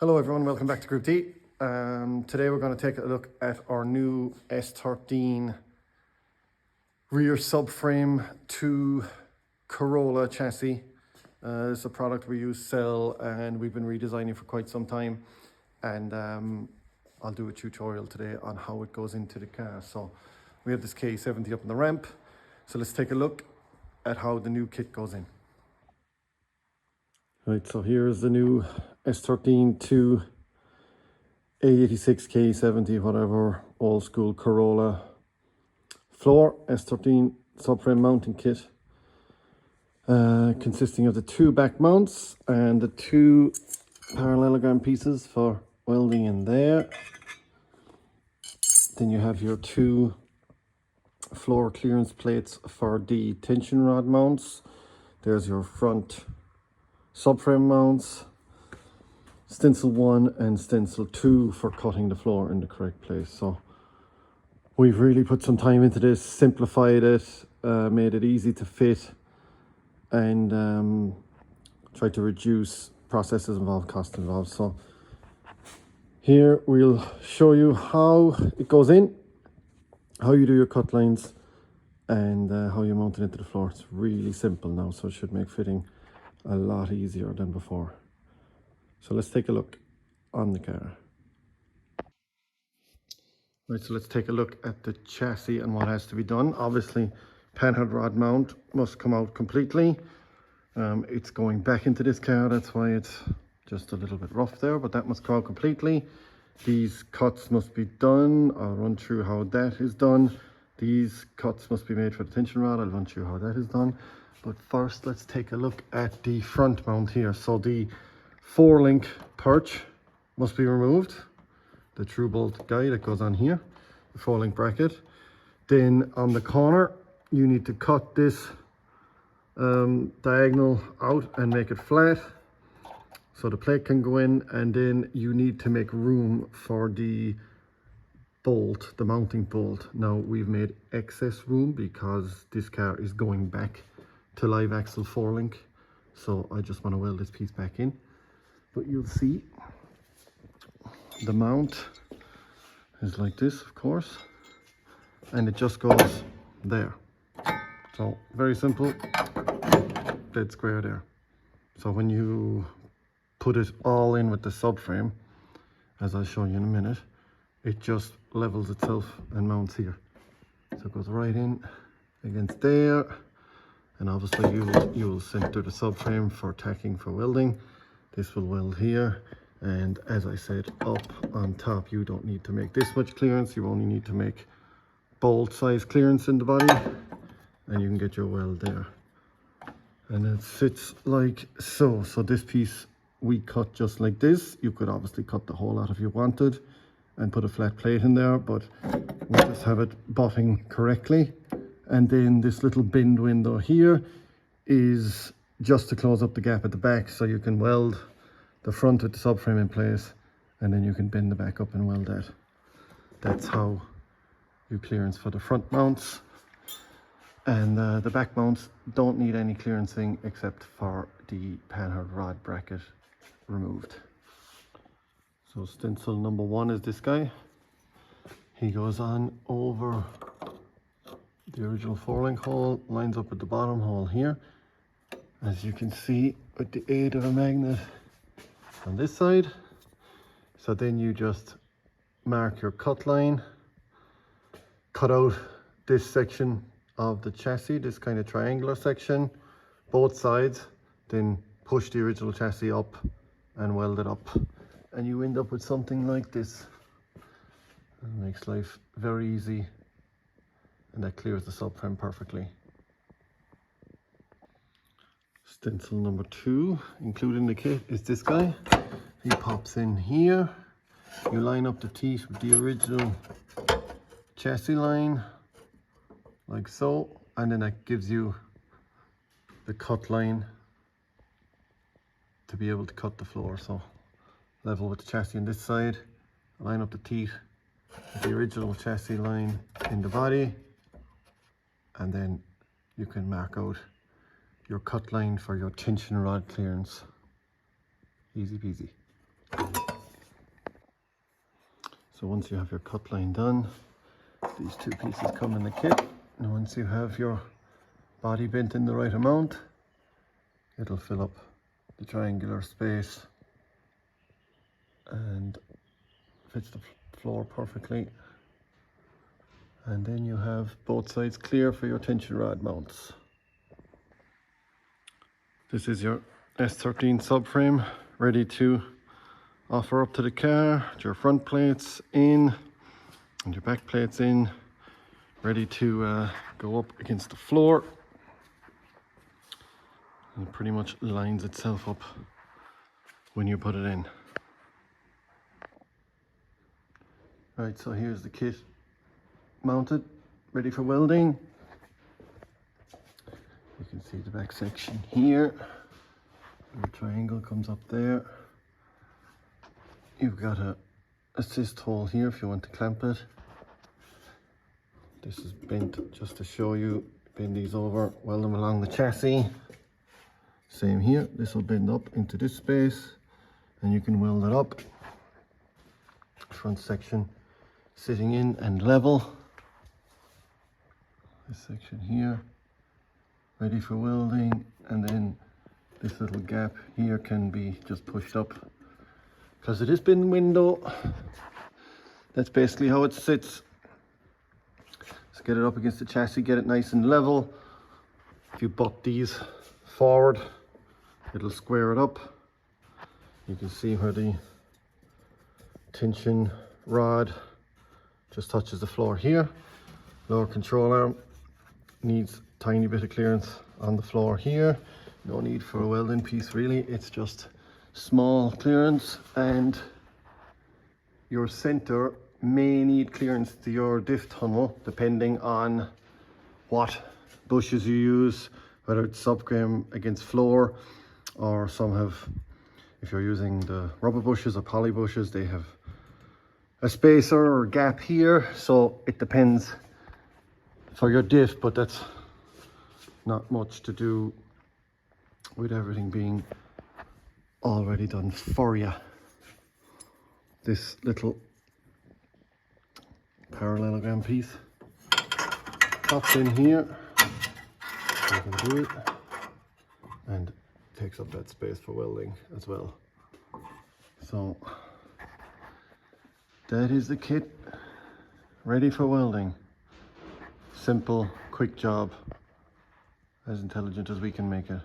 Hello everyone, welcome back to Group D. Today we're going to take a look at our new S13 rear subframe to Corolla chassis. It's a product we sell and we've been redesigning for quite some time, and I'll do a tutorial today on how it goes into the car. So we have this KE70 up on the ramp, so let's take a look at how the new kit goes in. Right, so here's the new S13 to AE86, KE70, whatever, old school Corolla floor S13 subframe mounting kit, consisting of the two back mounts and the two parallelogram pieces for welding in there. Then you have your two floor clearance plates for the tension rod mounts. There's your front subframe mounts, stencil 1 and stencil 2 for cutting the floor in the correct place. So we've really put some time into this, simplified it, made it easy to fit, and tried to reduce processes involved, cost involved. So here we'll show you how it goes in, how you do your cut lines, and how you mount it into the floor. It's really simple now, so it should make fitting a lot easier than before. So let's take a look on the car. Right, so let's take a look at the chassis and what has to be done. Obviously, panhard rod mount must come out completely. It's going back into this car, that's why it's just a little bit rough there, but that must come out completely. These cuts must be done. I'll run through how that is done. These cuts must be made for the tension rod. I'll run through how that is done. But first, let's take a look at the front mount here. So the 4-link perch must be removed. The true bolt guy that goes on here, the 4-link bracket. Then on the corner, you need to cut this diagonal out and make it flat so the plate can go in, and then you need to make room for the bolt, the mounting bolt. Now we've made excess room because this car is going back to live axle 4-link, so I just want to weld this piece back in. But you'll see the mount is like this, of course, and it just goes there. So very simple, dead square there. So when you put it all in with the subframe, as I'll show you in a minute, it just levels itself and mounts here. So it goes right in against there, and obviously you will center the subframe for tacking for welding. This will weld here, and as I said, up on top, you don't need to make this much clearance. You only need to make bolt size clearance in the body, and you can get your weld there. And it sits like so. So this piece we cut just like this. You could obviously cut the whole lot if you wanted and put a flat plate in there, but we'll just have it butting correctly. And then this little bend window here is just to close up the gap at the back, so you can weld the front with the subframe in place, and then you can bend the back up and weld that. That's how you clearance for the front mounts. And the back mounts don't need any clearancing except for the panhard rod bracket removed. So stencil number 1 is this guy. He goes on over the original 4-link hole, lines up with the bottom hole here, as you can see, with the aid of a magnet on this side. So then you just mark your cut line, cut out this section of the chassis, this kind of triangular section, both sides, then push the original chassis up and weld it up, and you end up with something like this. It makes life very easy, and that clears the subframe perfectly. Stencil number 2, included in the kit, is this guy. He pops in here. You line up the teeth with the original chassis line, like so, and then that gives you the cut line to be able to cut the floor. So level with the chassis on this side, line up the teeth with the original chassis line in the body, and then you can mark out your cut line for your tension rod clearance. Easy peasy. So once you have your cut line done, these two pieces come in the kit, and once you have your body bent in the right amount, it'll fill up the triangular space and fits the floor perfectly. And then you have both sides clear for your tension rod mounts. This is your S13 subframe, ready to offer up to the car. Your front plates in and your back plates in, ready to go up against the floor. And it pretty much lines itself up when you put it in. Right, so here's the kit mounted, ready for welding. You can see the back section here. The triangle comes up there. You've got a assist hole here if you want to clamp it. This is bent just to show you. Bend these over, weld them along the chassis. Same here, this will bend up into this space and you can weld it up. Front section sitting in and level. This section here ready for welding, and then this little gap here can be just pushed up because it is bin window. That's basically how it sits. Let's get it up against the chassis, get it nice and level. If you butt these forward, it'll square it up. You can see where the tension rod just touches the floor here. Lower control arm needs tiny bit of clearance on the floor here. No need for a welding piece really, it's just small clearance, and your center may need clearance to your diff tunnel depending on what bushes you use, whether it's subframe against floor, or some have, if you're using the rubber bushes or poly bushes, they have a spacer or gap here, so it depends for your diff, but that's not much to do with everything being already done for you. This little parallelogram piece pops in here, you can do it, and takes up that space for welding as well. So that is the kit ready for welding. Simple, quick job, as intelligent as we can make it.